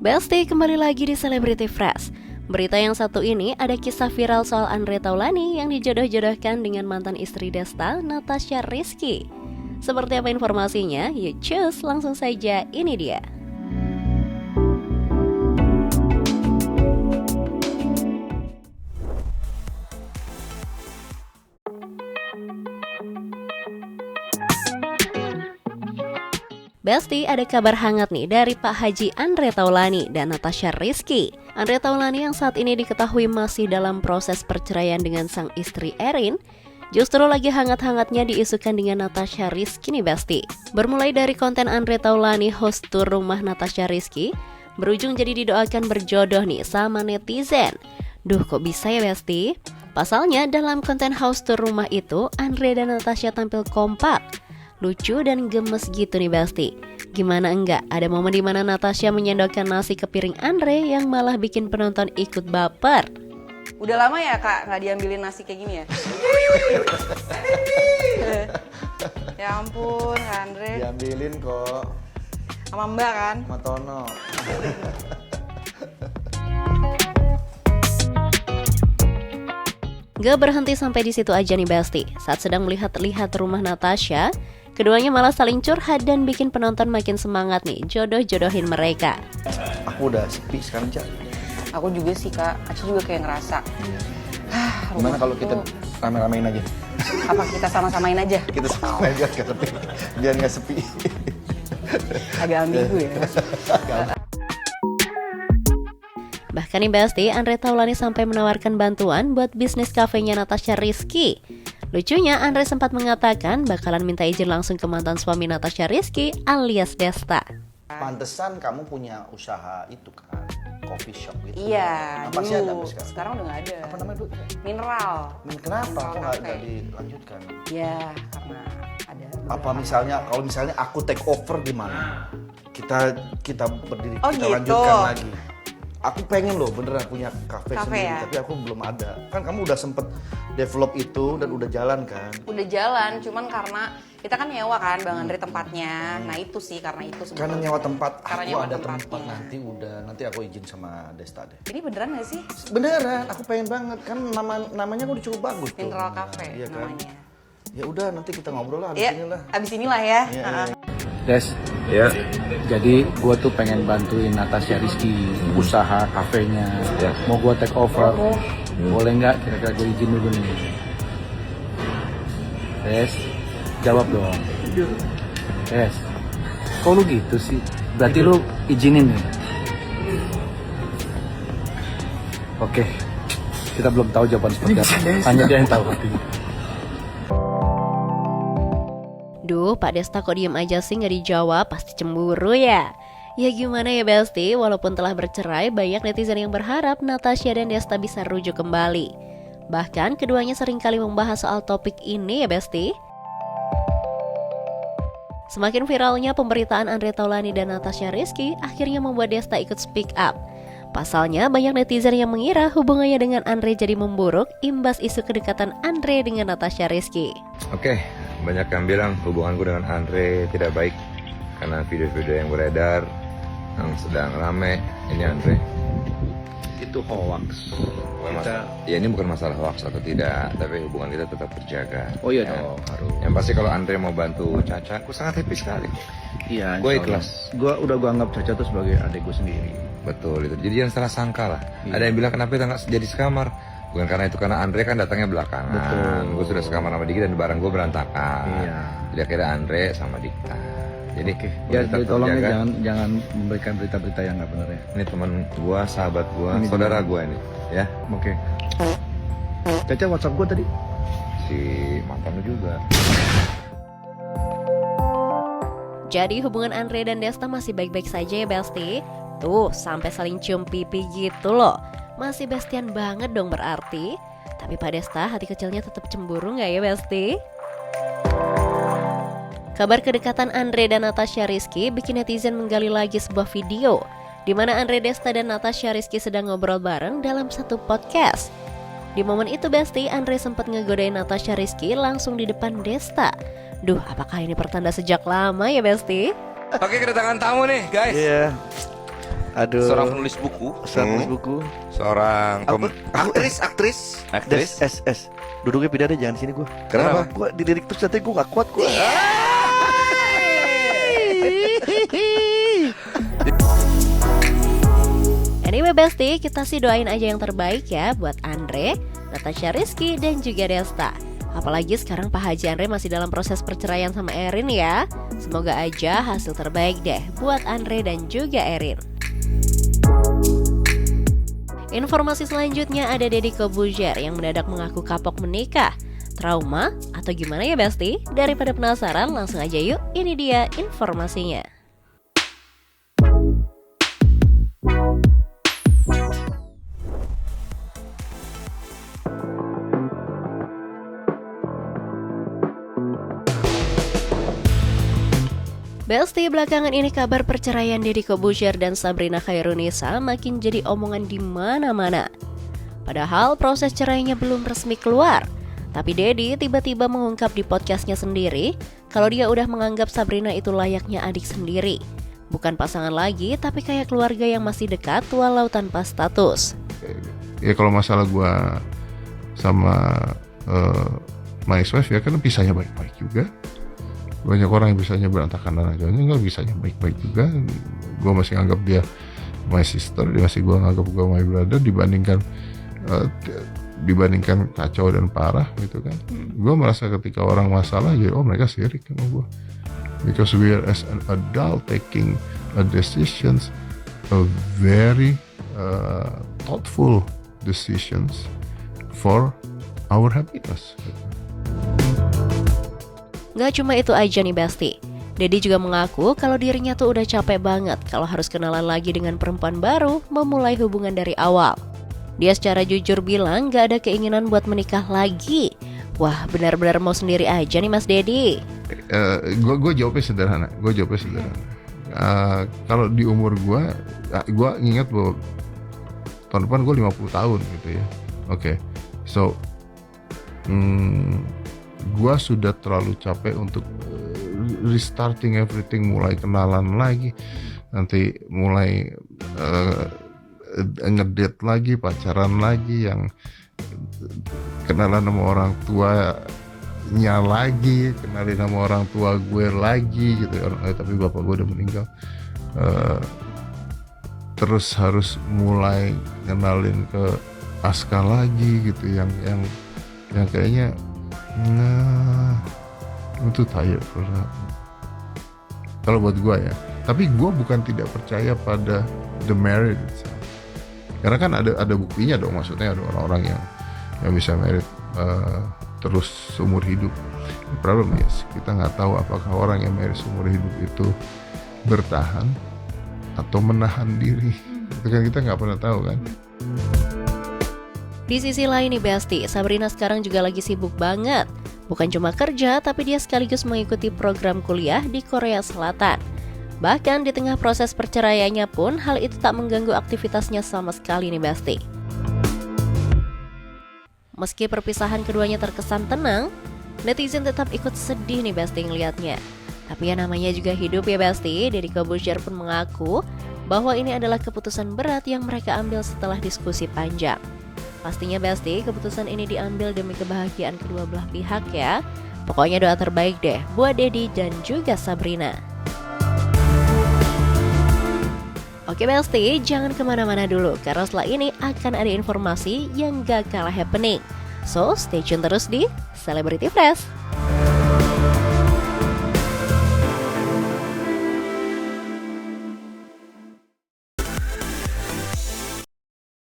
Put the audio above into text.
Besti kembali lagi di Celebrity Fresh. Berita yang satu ini ada kisah viral soal Andre Taulany yang dijodoh-jodohkan dengan mantan istri Desta, Natasha Rizky. Seperti apa informasinya? Yuk cus, langsung saja, ini dia. Besti, ada kabar hangat nih dari Pak Haji Andre Taulany dan Natasha Rizky. Andre Taulany yang saat ini diketahui masih dalam proses perceraian dengan sang istri Erin, justru lagi hangat-hangatnya diisukan dengan Natasha Rizky nih Besti. Bermulai dari konten Andre Taulany host tur rumah Natasha Rizky, berujung jadi didoakan berjodoh nih sama netizen. Duh, kok bisa ya Besti? Pasalnya dalam konten host tur rumah itu, Andre dan Natasha tampil kompak, lucu dan gemes gitu nih Besti. Gimana enggak, ada momen dimana Natasha menyendokkan nasi ke piring Andre yang malah bikin penonton ikut baper. Udah lama ya kak nggak diambilin nasi kayak gini ya? Ya ampun Kak Andre. Diambilin kok. Sama Mbak kan? Sama Tono. Gak berhenti sampai di situ aja nih Besti. Saat sedang melihat-lihat rumah Natasha, keduanya malah saling curhat dan bikin penonton makin semangat nih jodoh-jodohin mereka. Aku udah sepi sekarang, Cak. Aku juga sih kak, Aci juga kayak ngerasa. Gimana kalau kita rame-ramein aja? Apa kita sama-samain aja? Kita sama aja biar gak sepi. Biar gak sepi. Agak ambigu ya. Bahkan nih Besti, Andre Taulany sampai menawarkan bantuan buat bisnis kafenya Natasha Rizky. Lucunya, Andre sempat mengatakan bakalan minta izin langsung ke mantan suami Natasha Rizky alias Desta. Pantesan kamu punya usaha itu kan, coffee shop gitu. Iya, apa sih ada dulu. sekarang? Sekarang udah nggak ada. Apa namanya dulu? Mineral. Kenapa kok nggak Cafe. dilanjutkan? Ya, karena ada. Apa misalnya, kalau misalnya aku take over gimana? Kita berdiri, Oh, kita gitu. lanjutkan lagi. Aku pengen loh beneran punya kafe sendiri, ya? tapi aku belum ada. Kan kamu udah sempet develop itu dan udah jalan kan? Udah jalan, cuman karena kita kan nyewa kan Bang Andre tempatnya. Nah itu sih, karena itu sebetulnya. Karena nyewa tempat, Karena aku nyewa ada tempatnya. tempat nanti aku izin sama Desta deh. Ini beneran gak sih? Beneran, aku pengen banget kan namanya udah cukup bagus tuh. Mineral Cafe Iya kan? namanya. Ya udah nanti kita ngobrol lah di Iya, sini lah. abis inilah ya. Iya, Heeh. iya. Des, Ya, jadi gue tuh pengen bantuin Natasha Rizky usaha kafenya. Ya. Mau gue take over, boleh nggak? Kira-kira gue izin dulu nih. Des, jawab dong. Des, kok lu gitu sih? Berarti lu izinin nih. Oke, kita belum tahu jawaban seperti apa. Hanya dia yang tahu. Duh, Pak Desta kok diem aja sih nggak dijawab, pasti cemburu ya. Ya gimana ya Besti, walaupun telah bercerai, banyak netizen yang berharap Natasha dan Desta bisa rujuk kembali. Bahkan keduanya seringkali membahas soal topik ini ya Besti. Semakin viralnya pemberitaan Andre Taulany dan Natasha Rizky akhirnya membuat Desta ikut speak up. Pasalnya banyak netizen yang mengira hubungannya dengan Andre jadi memburuk imbas isu kedekatan Andre dengan Natasha Rizky. oke. Banyak yang bilang hubunganku dengan Andre tidak baik karena video-video yang beredar yang sedang rame. Ini Andre. Itu hoax. Ya ini bukan masalah hoax atau tidak, tapi hubungan kita tetap terjaga. Oh iya Ya. dong, harus. Yang pasti kalau Andre mau bantu Caca, aku sangat happy sekali. Iya, Gue insya Allah. ikhlas. Gue anggap Caca tuh sebagai adik gue sendiri. Betul itu. Jadi jangan salah sangka lah. Iya. Ada yang bilang kenapa kita nggak jadi sekamar? Bukan karena itu, karena Andre kan datangnya belakangan. Betul. Gue sudah sekamar sama Diki dan barang gue berantakan. Iya. Jadi akhirnya Andre sama Dika. Jadi Ya, tetap tolong ya, terjaga. jangan memberikan berita-berita yang nggak benar ya. Ini teman gua, sahabat gua, Ini saudara juga. gua ini, ya. Oke. Caca WhatsApp gue tadi. Si mantan lu juga. Jadi hubungan Andre dan Desta masih baik-baik saja ya Besti? Tuh, sampai saling cium pipi gitu loh. Masih bestian banget dong berarti. Tapi Pak Desta hati kecilnya tetap cemburu nggak ya Besti? Kabar kedekatan Andre dan Natasha Rizky bikin netizen menggali lagi sebuah video di mana Andre Desta dan Natasha Rizky sedang ngobrol bareng dalam satu podcast. Di momen itu Besti, Andre sempat ngegodain Natasha Rizky langsung di depan Desta. Duh, apakah ini pertanda sejak lama ya Besti? Oke, kedatangan tamu nih, guys. Iya. Aduh. Seorang penulis buku. Seorang buku. Seorang Aktris. Aktris. S. Duduknya pindah deh, jangan sini gua. Kenapa? Gua dilirik terus nanti gua gak kuat gua. Anyway Besti, kita sih doain aja yang terbaik ya buat Andre, Natasha Rizky, dan juga Desta. Apalagi sekarang Pak Haji Andre masih dalam proses perceraian sama Erin ya. Semoga aja hasil terbaik deh buat Andre dan juga Erin. Informasi selanjutnya ada Deddy Corbuzier yang mendadak mengaku kapok menikah. Trauma atau gimana ya Besti? Daripada penasaran, langsung aja yuk, ini dia informasinya. Besti, belakangan ini kabar perceraian Deddy Corbuzier dan Sabrina Khairunisa makin jadi omongan di mana-mana. Padahal proses cerainya belum resmi keluar. Tapi Deddy tiba-tiba mengungkap di podcastnya sendiri kalau dia udah menganggap Sabrina itu layaknya adik sendiri. Bukan pasangan lagi, tapi kayak keluarga yang masih dekat walau tanpa status. Ya kalau masalah gue sama my ex-wife ya kan pisahnya baik-baik juga. Banyak orang yang bisanya berantakan dan aja, nggak bisanya baik-baik juga. Gue masih anggap dia my sister, dia masih gue anggap gue my brother dibandingkan kacau dan parah gitu kan. Gue merasa ketika orang masalah jadi mereka sirik sama gue, because we are as an adult taking a decisions, a very thoughtful decisions for our happiness. Gak cuma itu aja nih Besti, Deddy juga mengaku kalau dirinya tuh udah capek banget kalau harus kenalan lagi dengan perempuan baru, memulai hubungan dari awal. Dia secara jujur bilang gak ada keinginan buat menikah lagi. Wah, benar-benar mau sendiri aja nih Mas Deddy. Gue jawabnya sederhana. Kalau di umur gue ingat bahwa tahun depan gue 50 tahun gitu ya. Oke. So gue sudah terlalu capek untuk restarting everything, mulai kenalan lagi, nanti mulai ngedate lagi, pacaran lagi, yang kenalan sama orang tuanya lagi, kenalin sama orang tua gue lagi gitu. Tapi bapak gue udah meninggal. Terus harus mulai kenalin ke Aska lagi gitu, yang kayaknya itu tired kalau buat gue ya. Tapi gue bukan tidak percaya pada the marriage itself, karena kan ada buktinya dong. Maksudnya ada orang-orang yang bisa married terus seumur hidup. Problem yes, kita nggak tahu apakah orang yang married seumur hidup itu bertahan atau menahan diri. Itu kan kita nggak pernah tahu kan. Di sisi lain nih Besti, Sabrina sekarang juga lagi sibuk banget. Bukan cuma kerja, tapi dia sekaligus mengikuti program kuliah di Korea Selatan. Bahkan di tengah proses perceraiannya pun, hal itu tak mengganggu aktivitasnya sama sekali nih Besti. Meski perpisahan keduanya terkesan tenang, netizen tetap ikut sedih nih Besti ngeliatnya. Tapi ya namanya juga hidup ya Besti. Deddy Corbuzier pun mengaku bahwa ini adalah keputusan berat yang mereka ambil setelah diskusi panjang. Pastinya Besti, keputusan ini diambil demi kebahagiaan kedua belah pihak ya. Pokoknya doa terbaik deh buat Deddy dan juga Sabrina. Oke Besti, jangan kemana-mana dulu, karena setelah ini akan ada informasi yang gak kalah happening. So, stay tune terus di Celebrity Fresh.